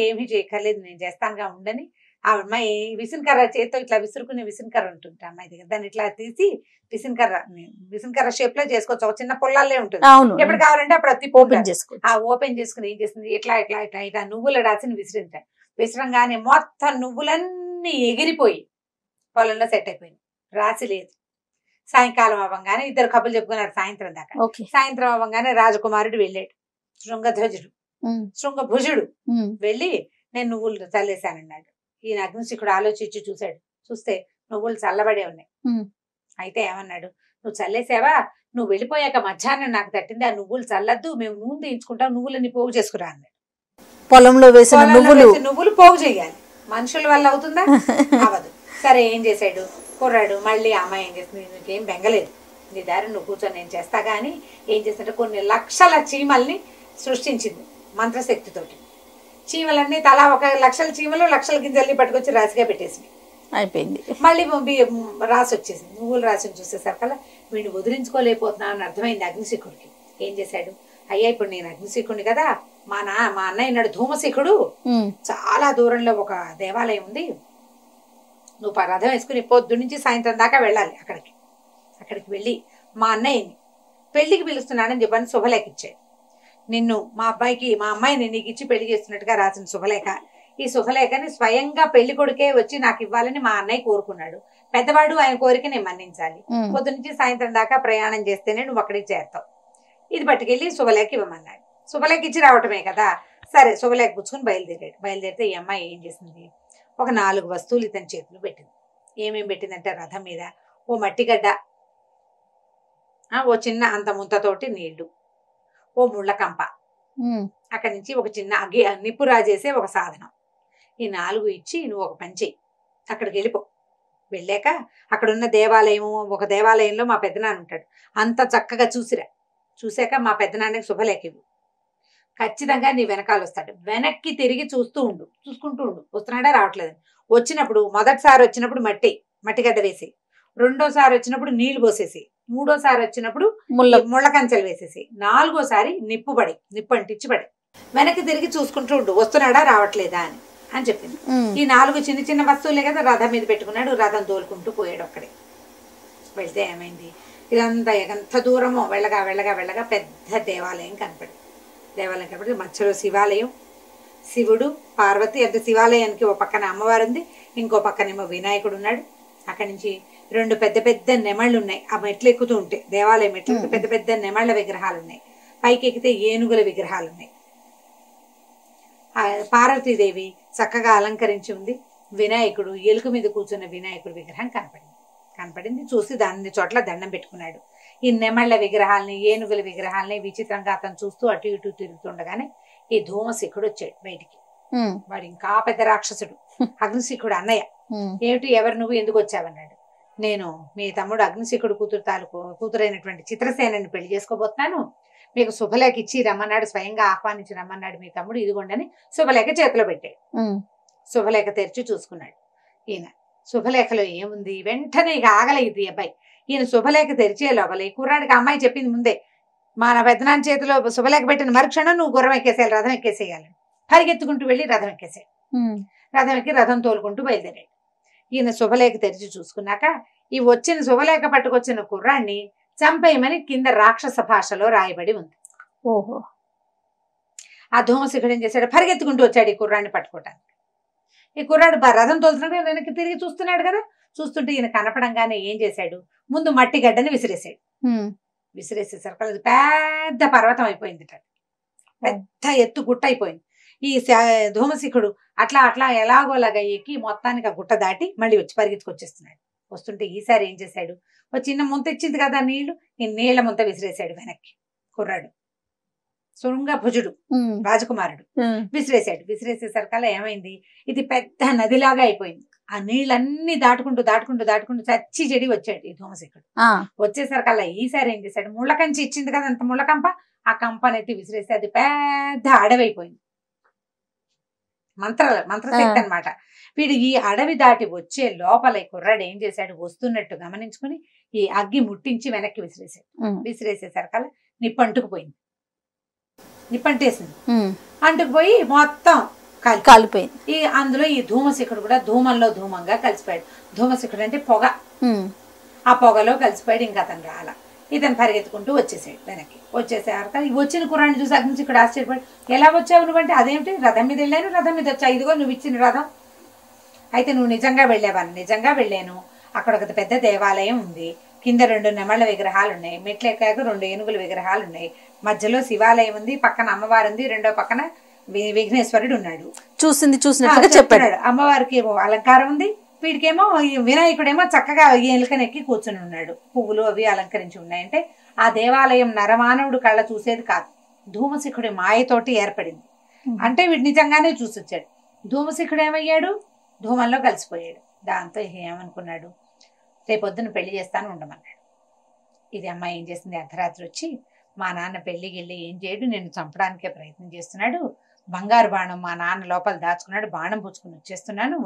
ఏమీ చేయక్కర్లేదు నేను చేస్తానుగా ఉండని. ఆ అమ్మాయి విసినకర్ర చేతితో ఇట్లా విసురుకునే విసినకర్ర ఉంటుంది అమ్మాయి దగ్గర, దాన్ని ఇట్లా తీసి విసినకర్ర షేప్ లో చేసుకోవచ్చు, ఒక చిన్న పుల్లల్లే ఉంటుంది, ఎప్పుడు కావాలంటే అప్పుడు ఓపెన్ చేసుకుని ఏం చేసింది, ఇట్లా నువ్వుల రాసిని విసిరంగానే మొత్తం నువ్వులన్నీ ఎగిరిపోయి పొలంలో సెట్ అయిపోయింది, రాసి లేదు. సాయంకాలం అవ్వగానే ఇద్దరు కబుర్లు చెప్పుకున్నారు సాయంత్రం దాకా. సాయంత్రం అవ్వగానే రాజకుమారుడు వెళ్ళాడు, శృంగభుజుడు వెళ్ళి నేను నువ్వులు చల్లేశానన్నాడు. ఈయన అగ్నిశీకుడు ఆలోచించి చూస్తే నువ్వులు చల్లబడే ఉన్నాయి. అయితే ఏమన్నాడు, నువ్వు చల్లేసావా, నువ్వు వెళ్ళిపోయాక మధ్యాహ్నం నాకు తట్టింది, ఆ నువ్వులు చల్లద్దు, మేము నూనె తీయించుకుంటాం, నువ్వులని పోగు చేసుకురా అన్నాడు. పొలంలో వేసిన నువ్వులు పోగు చేయాలి, మనుషుల వల్ల అవుతుందా, అవదు. సరే ఏం చేశాడు కుర్రాడు, మళ్ళీ అమ్మాయి ఏం చేస్తుంది, నీకేం బెంగలేదు, నీ దారి నువ్వు కూర్చొని నేను చేస్తా. కానీ ఏం చేస్తుంటే కొన్ని లక్షల చీమల్ని సృష్టించింది మంత్రశక్తితోటి. చీమలన్నీ తలా 1,00,000 చీమలు 1,00,000 గింజల్ని పట్టుకొచ్చి రాశిగా పెట్టేసింది. అయిపోయింది. మళ్ళీ రాసి వచ్చేసింది. నువ్వులు రాసిని చూసేసరికల్లా వీడిని వదిలించుకోలేకపోతున్నా అని అర్థమైంది అగ్నిశిఖుడికి. ఏం చేశాడు, అయ్యా ఇప్పుడు నేను అగ్నిశిఖుడిని కదా, మా అన్నయ్య నాడు ధూమశిఖుడు, చాలా దూరంలో ఒక దేవాలయం ఉంది, నువ్వు రథం వేసుకుని పొద్దు నుంచి సాయంత్రం దాకా వెళ్ళాలి. అక్కడికి వెళ్ళి మా అన్నయ్యని పెళ్లికి పిలుస్తున్నానని చెప్పని శుభలేఖ ఇచ్చాడు. నిన్ను మా అమ్మాయిని నీకు ఇచ్చి పెళ్లి చేస్తున్నట్టుగా రాసిన శుభలేఖ. ఈ శుభలేఖని స్వయంగా పెళ్లి కొడుకే వచ్చి నాకు ఇవ్వాలని మా అన్నయ్య కోరుకున్నాడు. పెద్దవాడు, ఆయన కోరిక నేను మన్నించాలి. పొద్దు నుంచి సాయంత్రం దాకా ప్రయాణం చేస్తేనే నువ్వు అక్కడికి చేరుతావు. ఇది పట్టుకెళ్ళి శుభలేఖ ఇవ్వమన్నాడు. శుభలేఖ ఇచ్చి రావటమే కదా, సరే శుభలేఖ పుచ్చుకుని బయలుదేరితే ఈ అమ్మాయి ఏం చేసింది, ఒక 4 వస్తువులు ఇతని చేతులు పెట్టింది. ఏమేమి పెట్టిందంటే రథం మీద ఓ మట్టిగడ్డ, ఓ చిన్న అంత ముంతతోటి నీళ్లు, ఓ ముళ్ళకంప, అక్కడి నుంచి ఒక చిన్న నిప్పు రాజేసే ఒక సాధనం. ఈ 4 ఇచ్చి నువ్వు ఒక పని చెయ్యి, అక్కడికి వెళ్ళిపో. వెళ్ళాక అక్కడున్న ఒక దేవాలయంలో మా పెద్దనాన్న ఉంటాడు, అంత చక్కగా చూసాక మా పెద్దనాన్నకి శుభలేఖ ఇవ్వు. ఖచ్చితంగా నీ వెనకాల వస్తాడు. వెనక్కి తిరిగి చూసుకుంటూ ఉండు వస్తున్నాడా రావట్లేదని. వచ్చినప్పుడు మొదటిసారి వచ్చినప్పుడు మట్టిగడ్డ వేసి, రెండోసారి వచ్చినప్పుడు నీళ్లు పోసేసి, మూడోసారి వచ్చినప్పుడు ముళ్ళ కంచెలు వేసేసి, 4వసారి నిప్పు అంటించి పడి వెనక్కి తిరిగి చూసుకుంటూ ఉండు వస్తున్నాడా రావట్లేదా అని చెప్పింది. ఈ 4 చిన్న చిన్న వస్తువులే కదా రథం మీద పెట్టుకున్నాడు. రథం తోలుకుంటూ పోయాడు. అక్కడే వెళ్తే ఏమైంది, ఇదంతా ఎంత దూరమో వెళ్ళగా పెద్ద దేవాలయం కనపడి మధ్యలో శివాలయం, శివుడు, పార్వతి. అంటే శివాలయానికి ఒక పక్కన అమ్మవారు ఉంది, ఇంకో పక్కనేమో వినాయకుడు ఉన్నాడు. అక్కడి నుంచి 2 పెద్ద నెమళ్ళు ఉన్నాయి. ఆ మెట్లు ఎక్కుతూ ఉంటే దేవాలయం మెట్లు పెద్ద నెమళ్ళ విగ్రహాలు ఉన్నాయి. పైకి ఎక్కితే ఏనుగుల విగ్రహాలు ఉన్నాయి. పార్వతీదేవి చక్కగా అలంకరించి ఉంది. వినాయకుడు, ఎలుక మీద కూర్చున్న వినాయకుడు విగ్రహం కనపడింది. చూసి దాని చోట్ల దండం పెట్టుకున్నాడు. ఈ నెమళ్ళ విగ్రహాలని, ఏనుగుల విగ్రహాలని విచిత్రంగా అతను చూస్తూ అటు ఇటు తిరుగుతుండగానే ఈ ధూమశిఖుడు వచ్చాడు బయటికి. వాడు ఇంకా పెద్ద రాక్షసుడు, అగ్నిశిఖుడు అన్నయ్య. ఏమిటి, ఎవరు నువ్వు, ఎందుకు వచ్చావన్నాడు. నేను మీ తమ్ముడు అగ్నిశిఖుడు కూతురైనటువంటి చిత్రసేనని పెళ్లి చేసుకోబోతున్నాను, మీకు శుభలేఖ ఇచ్చి రమ్మన్నాడు, స్వయంగా ఆహ్వానించి రమ్మన్నాడు మీ తమ్ముడు, ఇదిగోండని శుభలేఖ చేతిలో పెట్టాడు. శుభలేఖ తెరిచి చూసుకున్నాడు ఈయన. శుభలేఖలో ఏముంది, వెంటనే ఇక ఆగలేదు ఈ అబ్బాయి. ఈయన శుభలేఖ తెరిచే లోపల ఈ కుర్రాడికి అమ్మాయి చెప్పింది ముందే, మా పెద్దనాన్న చేతిలో శుభలేఖ పెట్టిన మరుక్షణం నువ్వు గుర్రం ఎక్కేసేయాలి, రథం ఎక్కేసేయాలి. పరిగెత్తుకుంటూ వెళ్ళి రథం ఎక్కేసాడు. రథం ఎక్కి రథం తోలుకుంటూ బయలుదేరాడు. ఈయన శుభలేఖ తెరిచి చూసుకున్నాక ఈ వచ్చిన శుభలేఖ పట్టుకొచ్చిన కుర్రాన్ని చంపేయమని కింద రాక్షస భాషలో రాయబడి ఉంది. ఓహో. ఆ ధూమశిఖుడు ఏం చేశాడు, పరిగెత్తుకుంటూ వచ్చాడు ఈ కుర్రాన్ని పట్టుకోవటానికి. ఈ కుర్రాడు రథం తోలుతున్నాడు, వెనక్కి తిరిగి చూస్తున్నాడు కదా. చూస్తుంటే ఈయన కనపడంగానే ఏం చేశాడు, ముందు మట్టి గడ్డని విసిరేసాడు. విసిరేసేసరికి అది పెద్ద పర్వతం అయిపోయింది, పెద్ద ఎత్తు గుట్ట అయిపోయింది. ఈ ధూమశిఖుడు అట్లా ఎలాగోలాగా ఎక్కి మొత్తానికి ఆ గుట్ట దాటి మళ్ళీ వచ్చి పరిగెత్తుకొచ్చేస్తున్నాడు. వస్తుంటే ఈసారి ఏం చేశాడు, ఒక చిన్న ముంత ఇచ్చింది కదా నీళ్లు, ఈ నీళ్ల ముంత విసిరేశాడు వెనక్కి. కుర్రాడు శృంగభుజుడు రాజకుమారుడు విసిరేసేసరికల్లా ఏమైంది, ఇది పెద్ద నదిలాగా అయిపోయింది. ఆ నీళ్ళన్నీ దాటుకుంటూ చచ్చి చెడి వచ్చాడు ఈ ధూమశిఖుడు. వచ్చేసరికల్లా ఈసారి ఏం చేశాడు, ముళ్ళకంచి ఇచ్చింది కదా అంత ముళ్ళకంప, ఆ కంపనెత్తి విసిరేస్తే అది పెద్ద అడవి అయిపోయింది. మంత్రశక్తి అనమాట. వీడు ఈ అడవి దాటి వచ్చే లోపల ఈ కుర్రాడు ఏం చేశాడు, వస్తున్నట్టు గమనించుకుని ఈ అగ్గి ముట్టించి వెనక్కి విసిరేసేసరికల్లా నిప్పంటుకుపోయింది. నిప్పంటేసింది, అంటుకుపోయి మొత్తం కాలిపోయింది. అందులో ఈ ధూమశిఖుడు కూడా ధూమంగా కలిసిపోయాడు. ధూమశిఖుడు అంటే పొగ, ఆ పొగలో కలిసిపోయాడు. ఇంకా అతను రాల. ఇతను పరిగెత్తుకుంటూ వచ్చేసాడు వెనక్కి. వచ్చేసాక వచ్చిన కుర్రాన్ని చూసి అగ్నిశిఖుడు ఆశ్చర్యపడి, ఎలా వచ్చావు నువ్వంటే, అదేమిటి రథం మీద వెళ్ళాను, రథం మీద వచ్చా, ఇదిగో నువ్వు ఇచ్చిన రథం. అయితే నువ్వు నిజంగా వెళ్ళావని. నిజంగా వెళ్ళాను. అక్కడ ఒక పెద్ద దేవాలయం ఉంది, కింద 2 నెమళ్ళ విగ్రహాలు ఉన్నాయి, మెట్లు ఎక్కాక 2 ఏనుగుల విగ్రహాలు ఉన్నాయి, మధ్యలో శివాలయం ఉంది, పక్కన అమ్మవారు ఉంది, రెండో పక్కన విఘ్నేశ్వరుడు ఉన్నాడు. చూసినట్టుగా చెప్పాడు. అమ్మవారికి ఏమో అలంకారం ఉంది, వీడికేమో వినాయకుడేమో చక్కగా ఎలుకనెక్కి కూర్చుని ఉన్నాడు, పువ్వులు అవి అలంకరించి ఉన్నాయంటే ఆ దేవాలయం నరమానవుడు కళ్ళ చూసేది కాదు, ధూమశిఖుడి మాయతోటి ఏర్పడింది. అంటే వీడు నిజంగానే చూసొచ్చాడు. ధూమశిఖుడు ఏమయ్యాడు, ధూమంలో కలిసిపోయాడు. దాంతో ఏమనుకున్నాడు, రేపొద్దున పెళ్లి చేస్తాను ఉండమన్నాడు. ఇది అమ్మాయి ఏం చేసింది, అర్ధరాత్రి వచ్చి మా నాన్న పెళ్లికి వెళ్ళి ఏం చేయడు, నేను చంపడానికే ప్రయత్నం చేస్తున్నాడు, బంగారు బాణం మా నాన్న లోపల దాచుకున్నాడు, బాణం పుచ్చుకుని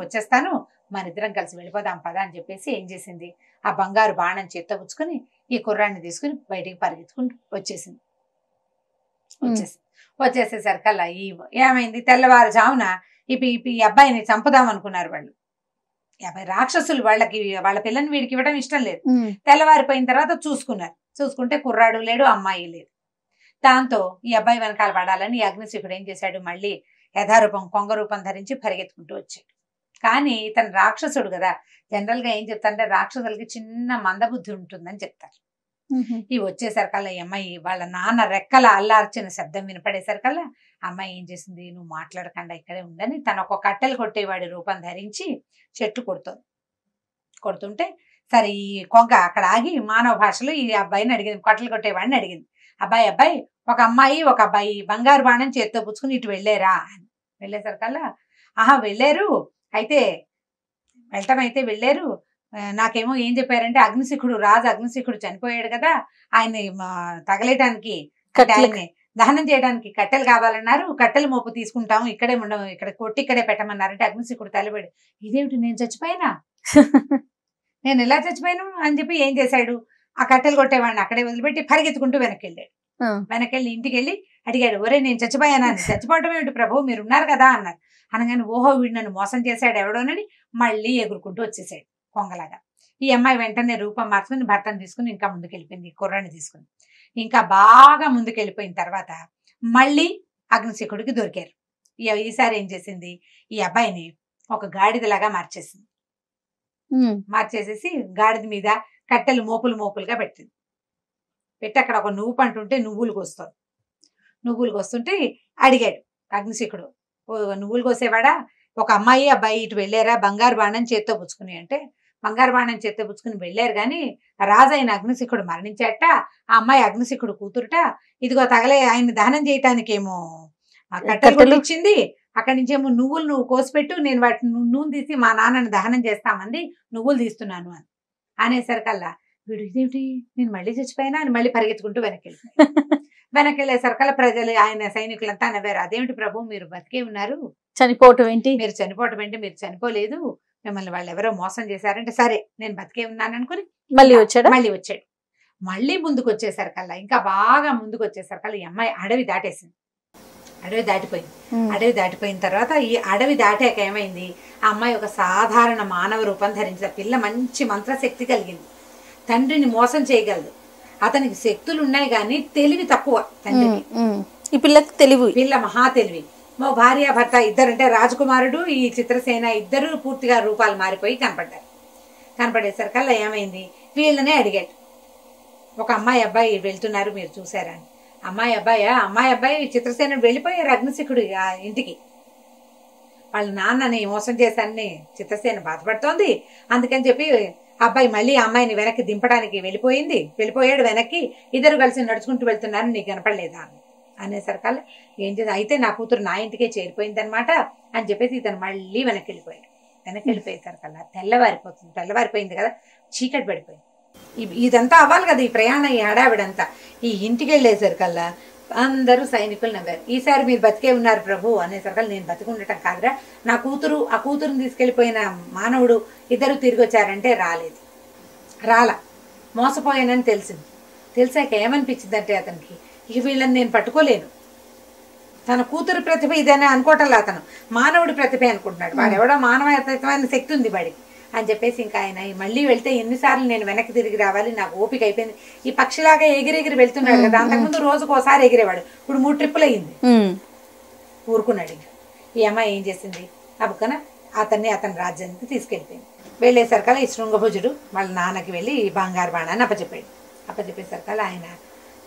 వచ్చేస్తాను, మన ఇద్దరం కలిసి వెళ్ళిపోదాం పదా అని చెప్పేసి ఏం చేసింది, ఆ బంగారు బాణం చేత్తో పుచ్చుకొని ఈ కుర్రాన్ని తీసుకుని బయటికి పరిగెత్తుకుంటూ వచ్చేసింది. వచ్చేసేసరికల్లా ఏమైంది, తెల్లవారుజామున ఈ అబ్బాయిని చంపుదాం అనుకున్నారు వాళ్ళు. రాక్షసులు వాళ్ళ పిల్లని వీడికి ఇవ్వడం ఇష్టం లేదు. తెల్లవారిపోయిన తర్వాత చూసుకుంటే కుర్రాడు లేడు, అమ్మాయి లేదు. దాంతో ఈ అబ్బాయి వెనకాల పడాలని అగ్నిశిఖుడు ఏం చేశాడు, మళ్ళీ యథారూపం కొంగ రూపం ధరించి పరిగెత్తుకుంటూ వచ్చాడు. కానీ ఇతను రాక్షసుడు కదా, జనరల్ గా ఏం చెప్తారంటే రాక్షసులకి చిన్న మందబుద్ధి ఉంటుందని చెప్తారు. ఇవి వచ్చేసరికల్లా ఈ అమ్మాయి వాళ్ళ నాన్న రెక్కల అల్లార్చిన శబ్దం వినపడేసరికల్లా అమ్మాయి ఏం చేసింది, నువ్వు మాట్లాడకుండా ఇక్కడే ఉండని తన ఒక కట్టెలు కొట్టేవాడి రూపం ధరించి చెట్టు కొడుతుంటే సరే ఈ కొంగ అక్కడ ఆగి మానవ భాషలో ఈ అబ్బాయిని అడిగింది, కట్టెలు కొట్టేవాడిని అడిగింది, అబ్బాయి ఒక అబ్బాయి బంగారు బాణం చేత్తో పుచ్చుకుని ఇటు వెళ్ళారా అని. వెళ్ళేసరికల్లా వెళ్ళారు, అయితే వెళ్ళారు, నాకేమో ఏం చెప్పారంటే రాజు అగ్నిశిఖుడు చనిపోయాడు కదా, ఆయన్ని తగలేయడానికి ఆయన్ని దహనం చేయడానికి కట్టెలు కావాలన్నారు, కట్టెలు మోపు తీసుకుంటాము, ఇక్కడే ఉండము, ఇక్కడ కొట్టి ఇక్కడే పెట్టమన్నారంటే అగ్నిశిఖుడు తలబడి ఇదేమిటి నేను చచ్చిపోయినా, నేను ఎలా చచ్చిపోయాను అని చెప్పి ఏం చేశాడు, ఆ కట్టెలు కొట్టేవాడిని అక్కడే వదిలిపెట్టి పరిగెత్తుకుంటూ వెనకెళ్ళి ఇంటికి వెళ్ళి అడిగాడు, ఒరే నేను చచ్చిపోయానా, చచ్చిపోవటం ఏమిటి ప్రభు మీరు ఉన్నారు కదా అన్నారు. అనగానే ఓహో వీడు నన్ను మోసం చేశాడు ఎవడోనని మళ్ళీ ఎగురుకుంటూ వచ్చేసాడు కొంగలాగా. ఈ అమ్మాయి వెంటనే రూపం మార్చుకుని భర్తను తీసుకుని ఇంకా ముందుకెళ్ళిపోయింది, కుర్రాన్ని తీసుకుని ఇంకా బాగా ముందుకెళ్ళిపోయిన తర్వాత మళ్ళీ అగ్నిశిఖుడికి దొరికారు. ఈసారి ఏం చేసింది, ఈ అబ్బాయిని ఒక గాడిదలాగా మార్చేసేసి గాడిద మీద కట్టెలు మోపులుగా పెట్టి అక్కడ ఒక నువ్వు పంటుంటే నువ్వులు కోస్తుంటే అడిగాడు అగ్నిశిఖుడు, నువ్వులు కోసేవాడా, ఒక అబ్బాయి ఇటు వెళ్ళారా బంగారు బాణం చేత్తో పుచ్చుకుని అంటే, బంగారు బాణం చేత్తో పుచ్చుకుని వెళ్ళారు కానీ రాజైన అగ్నిశిఖుడు మరణించాట, ఆ అమ్మాయి అగ్నిశిఖుడు కూతురుట, ఇదిగో తగలే ఆయన దహనం చేయటానికేమో కట్టెలు ఇచ్చింది, అక్కడి నుంచేమో నువ్వు కోసిపెట్టు, నేను వాటిని నూనె తీసి మా నాన్నని దహనం చేస్తామంది, నువ్వులు తీస్తున్నాను అని అనేసరికల్లా వీడు ఇదేమిటి నేను మళ్ళీ చచ్చిపోయినా అని మళ్ళీ పరిగెత్తుకుంటూ వెనకెళ్ళేసరికల్లా ప్రజలు ఆయన సైనికులంతా నవ్వారు, అదేమిటి ప్రభు మీరు బతికే ఉన్నారు, చనిపోవటం ఏంటి, మీరు చనిపోలేదు, మిమ్మల్ని వాళ్ళు ఎవరో మోసం చేశారంటే సరే నేను బతికే ఉన్నాను అనుకుని మళ్ళీ వచ్చాడు. మళ్ళీ ముందుకు వచ్చేసరికల్లా ఇంకా బాగా ముందుకు వచ్చేసరికల్లా ఈ అమ్మాయి అడవి దాటిపోయిన తర్వాత ఈ అడవి దాటాక ఏమైంది, ఆ అమ్మాయి ఒక సాధారణ మానవ రూపం ధరించిన పిల్ల, మంచి మంత్రశక్తి కలిగింది, తండ్రిని మోసం చేయగలదు, అతనికి శక్తులు ఉన్నాయి కానీ తెలివి తక్కువ తండ్రికి. ఈ పిల్లకి పిల్ల మహా తెలివి. మా భార్య భర్త ఇద్దరంటే రాజకుమారుడు ఈ చిత్రసేన ఇద్దరు పూర్తిగా రూపాలు మారిపోయి కనపడేసరికల్లా ఏమైంది, వీళ్ళనే అడిగాడు, ఒక అబ్బాయి వెళ్తున్నారు మీరు చూసారా అని. అమ్మాయి అబ్బాయి చిత్రసేన వెళ్ళిపోయారు అగ్నిశిఖుడు ఇంటికి, వాళ్ళ నాన్నని మోసం చేశానని చిత్రసేన బాధపడుతోంది, అందుకని చెప్పి అబ్బాయి మళ్ళీ అమ్మాయిని వెనక్కి దింపడానికి వెళ్ళిపోయాడు వెనక్కి, ఇద్దరు కలిసి నడుచుకుంటూ వెళ్తున్నారు, నీకు కనపడలేదా అనేసరికల్లా ఏం చేసి అయితే నా కూతురు నా ఇంటికే చేరిపోయింది అనమాట అని చెప్పేసి ఇతను మళ్ళీ వెనక్కి వెళ్ళిపోయేసరికల్లా తెల్లవారిపోయింది కదా, చీకటి పడిపోయింది. ఇదంతా అవ్వాలి కదా ఈ ప్రయాణం, ఈ హడావిడంతా. ఈ ఇంటికి వెళ్ళేసరికల్లా అందరూ సైనికులు నవ్వారు, ఈసారి మీరు బతికే ఉన్నారు ప్రభు అనేసరికల్లా నేను బతికుండటం కాదురా, నా కూతురు ఆ కూతురుని తీసుకెళ్లిపోయిన మానవుడు ఇద్దరు తిరిగి వచ్చారంటే రాలా మోసపోయానని తెలిసాక ఏమనిపించిందంటే అతనికి, ఇక వీళ్ళని నేను పట్టుకోలేను, తన కూతురు ప్రతిభ ఇదని అనుకోవటంలా అతను మానవుడి ప్రతిభ అనుకుంటున్నాడు, వాడు ఎవడో మానవతమైన శక్తి ఉంది వాడికి అని చెప్పేసి ఇంకా ఆయన మళ్ళీ వెళ్తే ఎన్నిసార్లు నేను వెనక్కి తిరిగి రావాలి, నాకు ఓపిక అయిపోయింది, ఈ పక్షిలాగా ఎగిరెగిరి వెళ్తున్నాడు కదా, అంతకుముందు రోజుకు ఒకసారి ఎగిరేవాడు, ఇప్పుడు 3 ట్రిప్పులు అయింది, ఊరుకున్నాడు. ఇంకా ఈ అమ్మాయి ఏం చేసింది, అబ్బుకన అతని రాజ్యానికి తీసుకెళ్ళిపోయింది. వెళ్ళేసరికల్లా ఈ శృంగభుజుడు వాళ్ళ నాన్నకి వెళ్ళి ఈ బంగారు బాణాన్ని అప్పచెప్పేసరికల్లా ఆయన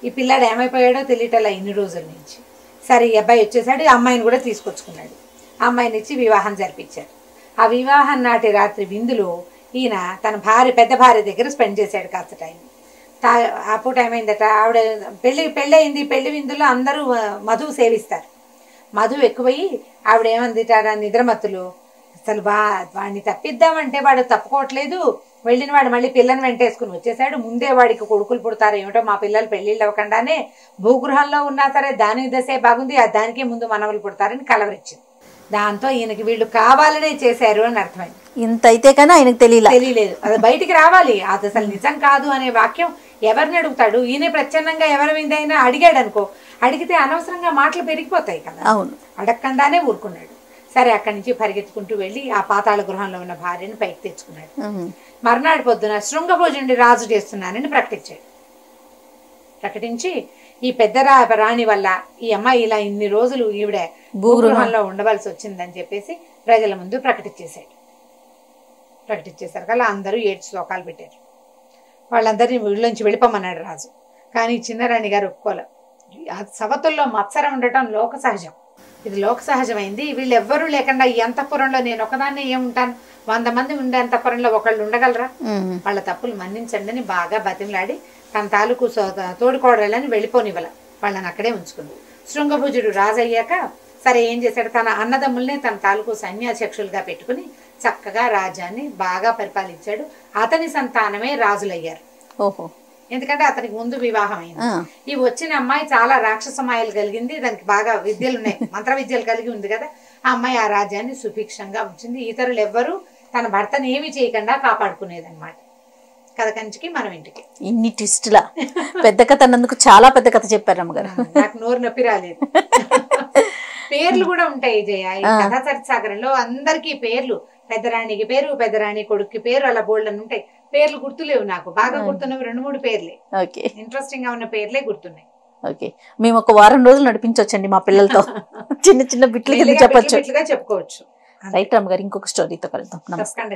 ఈ పిల్లాడు ఏమైపోయాడో తెలియటలా ఇన్ని రోజుల నుంచి. సరే ఈ అబ్బాయి వచ్చేసాడు, అమ్మాయిని కూడా తీసుకొచ్చుకున్నాడు, అమ్మాయిని ఇచ్చి వివాహం జరిపించాడు. ఆ వివాహం నాటి రాత్రి విందులో ఈయన తన పెద్ద భార్య దగ్గర స్పెండ్ చేశాడు కాస్త టైం. అప్పుడు ఏమైందట, ఆవిడ పెళ్ళయింది, పెళ్లి విందులో అందరూ మధువు సేవిస్తారు, మధువు ఎక్కువయ్యి ఆవిడ ఏమందిట నిద్రమత్తులు అసలు వాడిని తప్పిద్దామంటే వాడు తప్పుకోవట్లేదు. వెళ్ళిన వాడు మళ్ళీ పిల్లని వెంటేసుకుని వచ్చేసాడు. ముందే వాడికి కొడుకులు పుడతారు ఏమిటో, మా పిల్లలు పెళ్లిళ్ళు అవ్వకుండానే భూగృహంలో ఉన్నా సరే దాని దశే బాగుంది, దానికే ముందు మనవలు పుడతారని కలవరిచ్చింది. దాంతో ఈయనకి వీళ్ళు కావాలనే చేశారు అని అర్థమైంది. ఇంత అయితే కానీ ఆయనకు తెలియలేదు. అది బయటికి రావాలి. అది అసలు నిజం కాదు అనే వాక్యం ఎవరిని అడుగుతాడు? ఈయన ప్రచ్ఛన్నంగా ఎవరి మీద అయినా అడిగాడు అనుకో, అడిగితే అనవసరంగా మాటలు పెరిగిపోతాయి కదా. అవును, అడగకుండానే ఊరుకున్నాడు. సరే, అక్కడి నుంచి పరిగెత్తుకుంటూ వెళ్ళి ఆ పాతాళ గృహంలో ఉన్న భార్యను పైకి తెచ్చుకున్నాడు. మర్నాడు పొద్దున శృంగభోజుడి రాజు చేస్తున్నానని ప్రకటించి ఈ పెద్ద రాణి వల్ల ఈ అమ్మాయి ఇలా ఇన్ని రోజులు ఈవిడ భూగృహంలో ఉండవలసి వచ్చిందని చెప్పేసి ప్రజల ముందు ప్రకటించేశారు కదా. అందరూ ఏడ్చి శోకాలు పెట్టారు. వాళ్ళందరినీ ఊళ్ళోంచి వెళ్ళిపోమన్నాడు రాజు. కానీ చిన్నరాణి గారు ఒప్పుకోలే. సవతుల్లో మత్సరం ఉండటం లోక సహజం, ఇది లోక సహజమైంది. వీళ్ళు ఎవ్వరూ లేకుండా ఈ అంతఃపురంలో నేను ఒకదాన్నే ఏముంటాను? 100 మంది ఉండే అంతఃపురంలో ఒకళ్ళు ఉండగలరా? వాళ్ళ తప్పులు మన్నించండి అని బాగా బతిమలాడి తన తాలూకు తోడుకోడలని వెళ్ళిపోనివ్వల, వాళ్ళని అక్కడే ఉంచుకుంది. శృంగభుజుడు రాజు అయ్యాక సరే ఏం చేశాడు, తన అన్నదమ్ముల్ని తన తాలూకు సైన్యాధ్యక్షులుగా పెట్టుకుని చక్కగా రాజ్యాన్ని బాగా పరిపాలించాడు. అతని సంతానమే రాజులయ్యారు. ఓహో, ఎందుకంటే అతనికి ముందు వివాహం అయింది. ఈ వచ్చిన అమ్మాయి చాలా రాక్షసమాయలు కలిగింది, దానికి బాగా విద్యలు ఉన్నాయి, మంత్ర విద్యలు కలిగి ఉంది కదా. ఆ అమ్మాయి ఆ రాజ్యాన్ని సుభిక్షంగా ఉంచింది. ఇతరులు ఎవ్వరూ తన భర్తను ఏమి చేయకుండా కాపాడుకునేదన్నమాట. కథ కంచికి మనం ఇంటికి. ఇన్ని ట్విస్టులా పెద్ద కథ అన్నందుకు చాలా పెద్ద కథ చెప్పారు అమ్మగారు. నాకు నోరు నొప్పి రాలేదు. పేర్లు కూడా ఉంటాయి జయ. ఈ కథా చరిత్రసాగరంలో అందరికీ పేర్లు, పెద్దరాణికి పేరు, పెద్దరాణి కొడుక్కి పేరు, అలా బోల్డ్ అని ఉంటాయి. పేర్లు గుర్తులేవు నాకు, బాగా గుర్తున్నవి 2-3 పేర్లే. ఓకే, ఇంట్రెస్టింగ్ గా ఉన్న పేర్లే గుర్తున్నాయి. ఓకే, మేము ఒక వారం రోజులు నడిపించవచ్చండి మా పిల్లలతో. చిన్న చిన్న బిట్లు చెప్పచ్చు, చెప్పుకోవచ్చు. రైట్ అమ్మగారు, ఇంకొక స్టోరీతో కలుద్దాం. నమస్కారం.